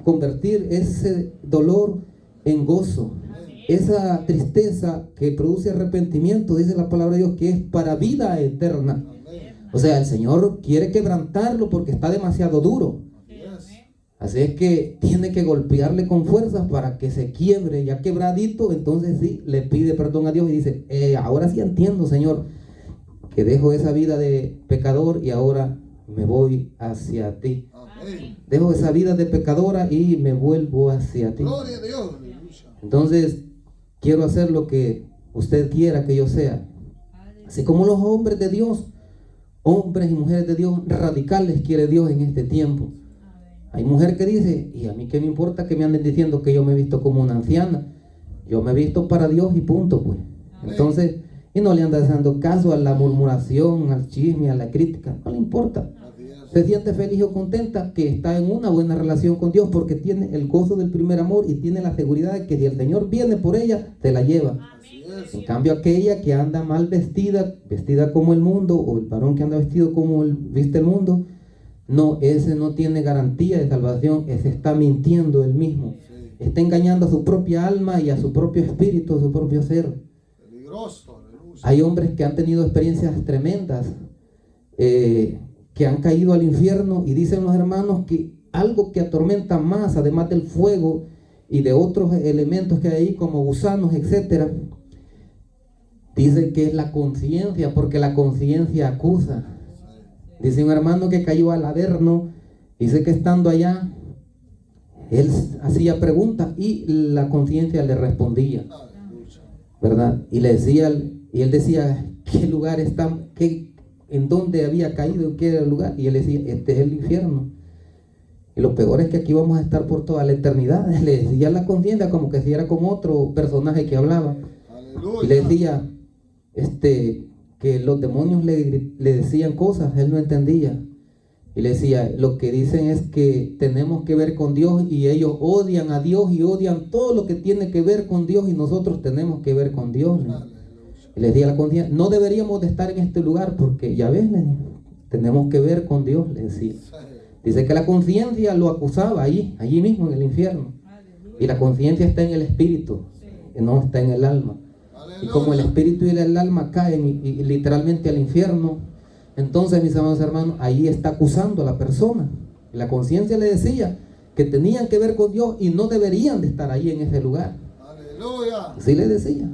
convertir ese dolor en gozo. Esa tristeza que produce arrepentimiento, dice la palabra de Dios, que es para vida eterna. O sea, el Señor quiere quebrantarlo porque está demasiado duro. Así es que tiene que golpearle con fuerzas para que se quiebre. Ya quebradito, entonces sí, le pide perdón a Dios y dice, ahora sí entiendo, Señor, que dejo esa vida de pecador y ahora me voy hacia ti. Amén. Dejo esa vida de pecadora y me vuelvo hacia ti. Gloria a Dios. Entonces, quiero hacer lo que usted quiera que yo sea. Así como los hombres de Dios, hombres y mujeres de Dios radicales quiere Dios en este tiempo. Hay mujer que dice, y a mí qué me importa que me anden diciendo que yo me he visto como una anciana. Yo me he visto para Dios y punto, pues. Entonces, y no le anda dando caso a la murmuración, al chisme, a la crítica, no le importa. Se siente feliz o contenta que está en una buena relación con Dios porque tiene el gozo del primer amor y tiene la seguridad de que si el Señor viene por ella, se la lleva. En cambio, aquella que anda mal vestida como el mundo, o el varón que anda vestido como viste el mundo, no, ese no tiene garantía de salvación, ese está mintiendo él mismo. Sí. Está engañando a su propia alma y a su propio espíritu, a su propio ser. Peligroso, aleluya. Hay hombres que han tenido experiencias tremendas, que han caído al infierno, y dicen los hermanos que algo que atormenta más, además del fuego y de otros elementos que hay ahí como gusanos, etcétera, dice que es la conciencia, porque la conciencia acusa. Dice un hermano que cayó al Averno, dice que estando allá él hacía preguntas y la conciencia le respondía, Aleluya. ¿verdad? Y le decía, y él decía qué lugar está, en dónde había caído, qué era el lugar, y él decía, este es el infierno. Y lo peor es que aquí vamos a estar por toda la eternidad. Le decía la conciencia como que si era con otro personaje que hablaba. Aleluya. Y le decía que los demonios le decían cosas, él no entendía. Y le decía, lo que dicen es que tenemos que ver con Dios, y ellos odian a Dios y odian todo lo que tiene que ver con Dios, y nosotros tenemos que ver con Dios. Y le decía a la conciencia, no deberíamos de estar en este lugar porque ya ves, le dije, tenemos que ver con Dios, le decía. Dice que la conciencia lo acusaba allí mismo en el infierno. Y la conciencia está en el espíritu, no está en el alma. Y como el espíritu y el alma caen y literalmente al infierno, entonces, mis amados hermanos, ahí está acusando a la persona. La conciencia le decía que tenían que ver con Dios y no deberían de estar ahí en ese lugar. Aleluya. Así le decía.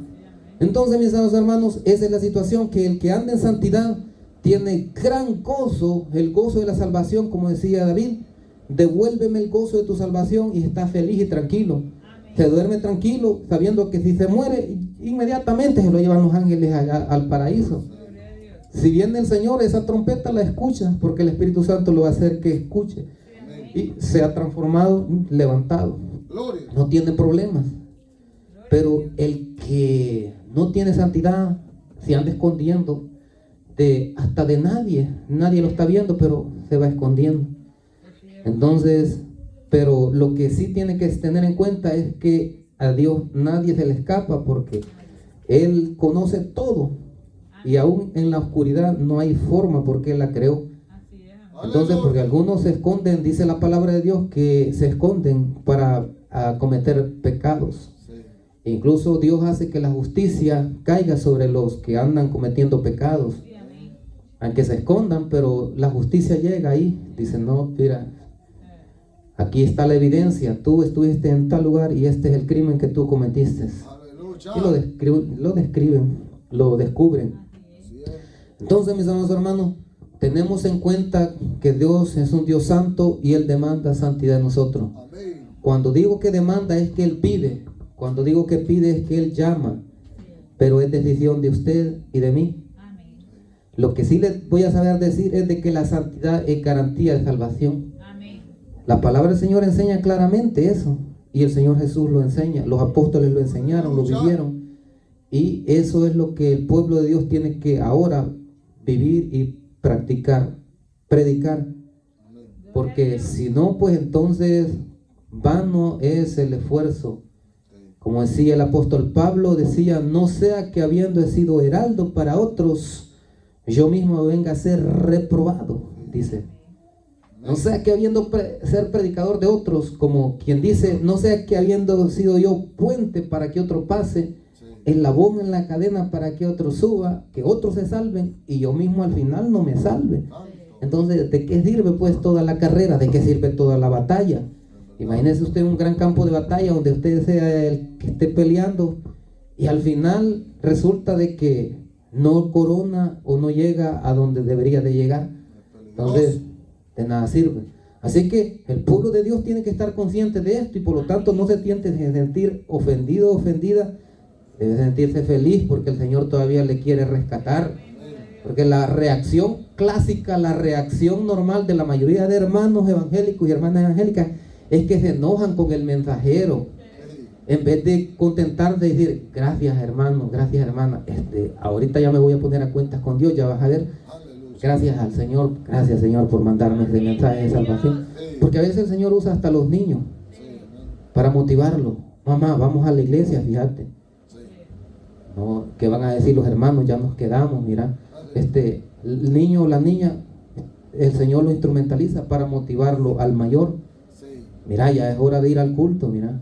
Entonces, mis amados hermanos, esa es la situación, que el que anda en santidad tiene gran gozo, el gozo de la salvación, como decía David. Devuélveme el gozo de tu salvación, y está feliz y tranquilo. Se duerme tranquilo, sabiendo que si se muere, inmediatamente se lo llevan los ángeles al paraíso. Si viene el Señor, esa trompeta la escucha, porque el Espíritu Santo lo va a hacer que escuche. Y se ha transformado, levantado. Gloria. No tiene problemas. Pero el que no tiene santidad se anda escondiendo hasta de nadie. Nadie lo está viendo, pero se va escondiendo. Entonces, pero lo que sí tiene que tener en cuenta es que a Dios nadie se le escapa, porque Él conoce todo. Y aún en la oscuridad no hay forma, porque Él la creó. Entonces, porque algunos se esconden, dice la palabra de Dios, que se esconden para cometer pecados. Incluso Dios hace que la justicia caiga sobre los que andan cometiendo pecados. Aunque se escondan, pero la justicia llega ahí. Dicen, no, mira, aquí está la evidencia. Tú estuviste en tal lugar y este es el crimen que tú cometiste. Y lo descubren. Entonces, mis amados hermanos, tenemos en cuenta que Dios es un Dios santo y Él demanda santidad de nosotros. Cuando digo que demanda, es que Él pide. Cuando digo que pide, es que Él llama. Pero es decisión de usted y de mí. Lo que sí les voy a saber decir es de que la santidad es garantía de salvación. La palabra del Señor enseña claramente eso, y el Señor Jesús lo enseña. Los apóstoles lo enseñaron, lo vivieron, y eso es lo que el pueblo de Dios tiene que ahora vivir y practicar, predicar. Porque si no, pues entonces vano es el esfuerzo. Como decía el apóstol Pablo, decía, no sea que habiendo sido heraldo para otros, yo mismo venga a ser reprobado, dice. No sea que habiendo ser predicador de otros, como quien dice, no sea que habiendo sido yo puente para que otro pase, eslabón en la cadena para que otro suba, que otros se salven y yo mismo al final no me salve. Entonces, ¿de qué sirve pues toda la carrera? ¿De qué sirve toda la batalla? Imagínese usted un gran campo de batalla donde usted sea el que esté peleando y al final resulta de que no corona o no llega a donde debería de llegar. Entonces, de nada sirve. Así que el pueblo de Dios tiene que estar consciente de esto, y por lo tanto no se tiene que sentir ofendido o ofendida. Debe sentirse feliz porque el Señor todavía le quiere rescatar. Porque la reacción clásica, la reacción normal de la mayoría de hermanos evangélicos y hermanas evangélicas es que se enojan con el mensajero. En vez de contentarse de decir, gracias hermano, gracias hermana, ahorita ya me voy a poner a cuentas con Dios, ya vas a ver. Gracias al Señor, gracias Señor por mandarme este mensaje de salvación. Porque a veces el Señor usa hasta los niños para motivarlos. Mamá, vamos a la iglesia, fíjate. No, ¿qué van a decir los hermanos? Ya nos quedamos, mira. El niño o la niña el Señor lo instrumentaliza para motivarlo al mayor. Sí. Mira, ya es hora de ir al culto, mira.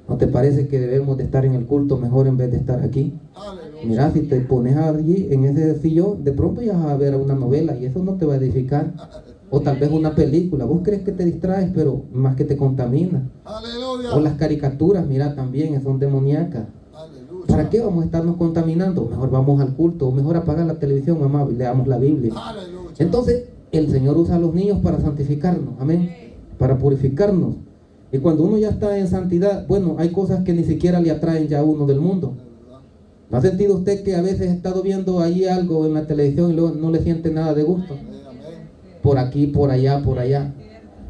¿No te parece que debemos de estar en el culto mejor en vez de estar aquí? Aleluya. Mira, si te pones allí en ese sillón, de pronto ya vas a ver una novela y eso no te va a edificar. O tal vez una película. Vos crees que te distraes, pero más que te contamina. Aleluya. O las caricaturas, mira, también son demoníacas. Aleluya. ¿Para qué vamos a estarnos contaminando? Mejor vamos al culto, o mejor apagar la televisión, mamá, y leamos la Biblia. Aleluya. Entonces, el Señor usa a los niños para santificarnos, amén, para purificarnos. Y cuando uno ya está en santidad, bueno, hay cosas que ni siquiera le atraen ya a uno del mundo. De verdad. ¿No ha sentido usted que a veces ha estado viendo ahí algo en la televisión y luego no le siente nada de gusto? Amén. Por aquí, por allá, por allá.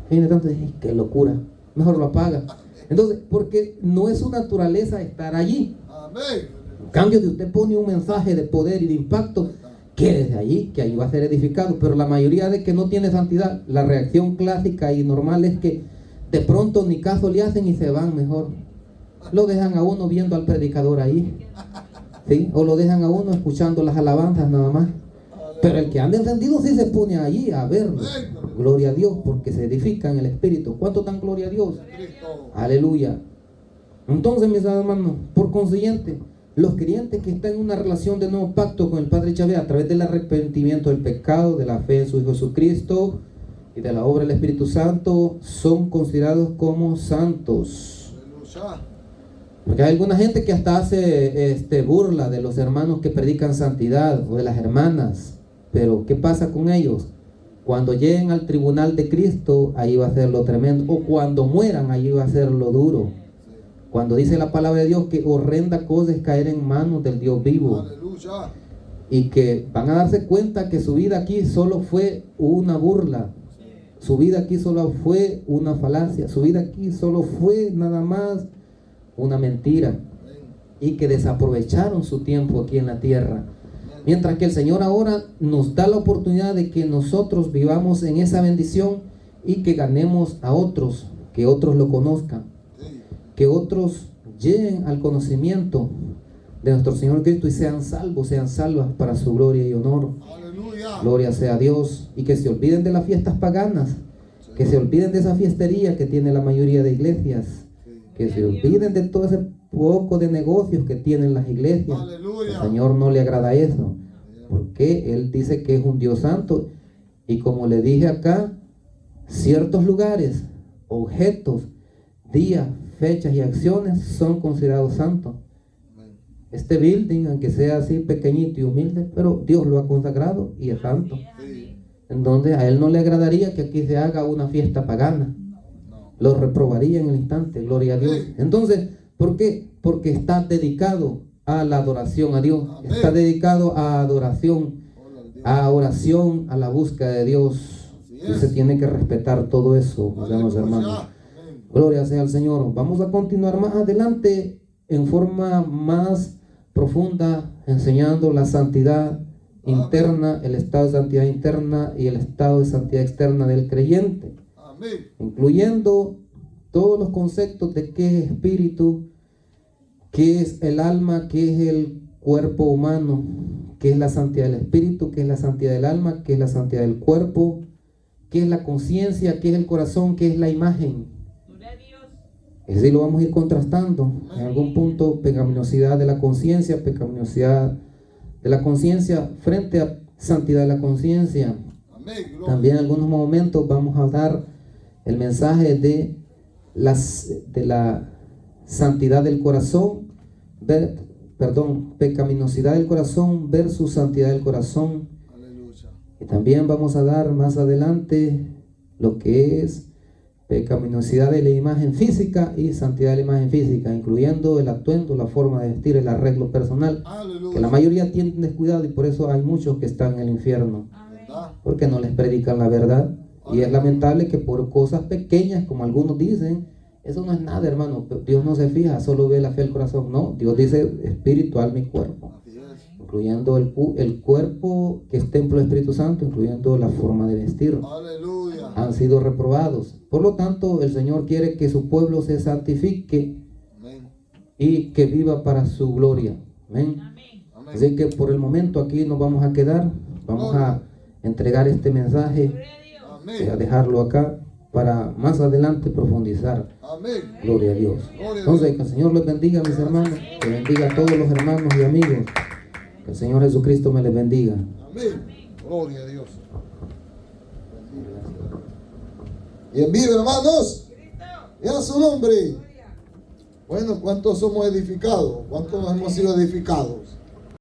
Y entonces, qué locura, mejor lo apaga. Entonces, porque no es su naturaleza estar allí. Amén. En cambio, si usted pone un mensaje de poder y de impacto, quédese allí, que ahí va a ser edificado. Pero la mayoría de que no tiene santidad, la reacción clásica y normal es que de pronto ni caso le hacen y se van mejor. Lo dejan a uno viendo al predicador ahí, ¿sí? O lo dejan a uno escuchando las alabanzas nada más. Pero el que anda encendido sí se pone allí a verlo. Gloria a Dios, porque se edifica en el Espíritu. ¿Cuánto dan gloria a Dios? Cristo. Aleluya. Entonces, mis hermanos, por consiguiente, los creyentes que están en una relación de nuevo pacto con el Padre Yahvé a través del arrepentimiento del pecado, de la fe en su Hijo Jesucristo y de la obra del Espíritu Santo, son considerados como santos. Aleluya. Porque hay alguna gente que hasta hace burla de los hermanos que predican santidad o de las hermanas. Pero ¿qué pasa con ellos? Cuando lleguen al tribunal de Cristo, ahí va a ser lo tremendo. O cuando mueran, ahí va a ser lo duro. Cuando dice la palabra de Dios que horrenda cosa es caer en manos del Dios vivo. Aleluya. Y que van a darse cuenta que su vida aquí solo fue una burla. Su vida aquí solo fue una falacia. Su vida aquí solo fue nada más una mentira. Y que desaprovecharon su tiempo aquí en la tierra. Mientras que el Señor ahora nos da la oportunidad de que nosotros vivamos en esa bendición y que ganemos a otros, que otros lo conozcan, que otros lleguen al conocimiento de nuestro Señor Cristo y sean salvas para su gloria y honor. Aleluya. Gloria sea a Dios. Y que se olviden de las fiestas paganas, que se olviden de esa fiestería que tiene la mayoría de iglesias, que se olviden de todo ese poco de negocios que tienen las iglesias. Aleluya. El Señor no le agrada eso, porque Él dice que es un Dios santo. Y como le dije acá, ciertos lugares, objetos, días, fechas y acciones son considerados santos. Este building, aunque sea así pequeñito y humilde, pero Dios lo ha consagrado y es santo. Sí. Entonces a Él no le agradaría que aquí se haga una fiesta pagana. No. Lo reprobaría en el instante, gloria a Dios. Sí. Entonces, ¿por qué? Porque está dedicado a la adoración a Dios. Amén. Está dedicado a adoración, Hola, Dios. a oración, a la búsqueda de Dios. Así Y es. se tiene que respetar todo eso, mis amados Aleluya. hermanos. Amén. Gloria sea al Señor. Vamos a continuar más adelante en forma más profunda, enseñando la santidad interna, el estado de santidad interna y el estado de santidad externa del creyente, Amén. incluyendo todos los conceptos de qué es espíritu, qué es el alma, qué es el cuerpo humano, qué es la santidad del espíritu, qué es la santidad del alma, qué es la santidad del cuerpo, qué es la conciencia, qué es el corazón, qué es la imagen. Gloria a Dios. Es decir, lo vamos a ir contrastando. En algún punto, pecaminosidad de la conciencia, pecaminosidad de la conciencia frente a santidad de la conciencia. Amén. Gloria. También en algunos momentos vamos a dar el mensaje de la santidad del corazón, pecaminosidad del corazón versus santidad del corazón. Aleluya. Y también vamos a dar más adelante lo que es pecaminosidad de la imagen física y santidad de la imagen física, incluyendo el atuendo, la forma de vestir, el arreglo personal, Aleluya. que la mayoría tienen descuidado y por eso hay muchos que están en el infierno, ¿Verdad? porque no les predican la verdad. Y es lamentable que por cosas pequeñas, como algunos dicen, eso no es nada, hermano. Dios no se fija, solo ve la fe del corazón. No, Dios dice espíritu, alma y cuerpo, Así es. incluyendo el cuerpo que es templo del Espíritu Santo, incluyendo la forma de vestir. Aleluya. Han sido reprobados. Por lo tanto, el Señor quiere que su pueblo se santifique Amén. y que viva para su gloria. Amén. Amén. Amén. Así que por el momento aquí nos vamos a quedar. Vamos a entregar este mensaje, Gloria a Dios. Amén. dejarlo acá para más adelante profundizar. Amén. Gloria a Dios. Gloria a Dios. Entonces, que el Señor les bendiga, mis hermanos, que bendiga a todos los hermanos y amigos. Que el Señor Jesucristo me les bendiga. Amén. Gloria a Dios. Bien vive, hermanos. Y a su nombre. Bueno, ¿cuántos somos edificados? ¿Cuántos hemos sido edificados?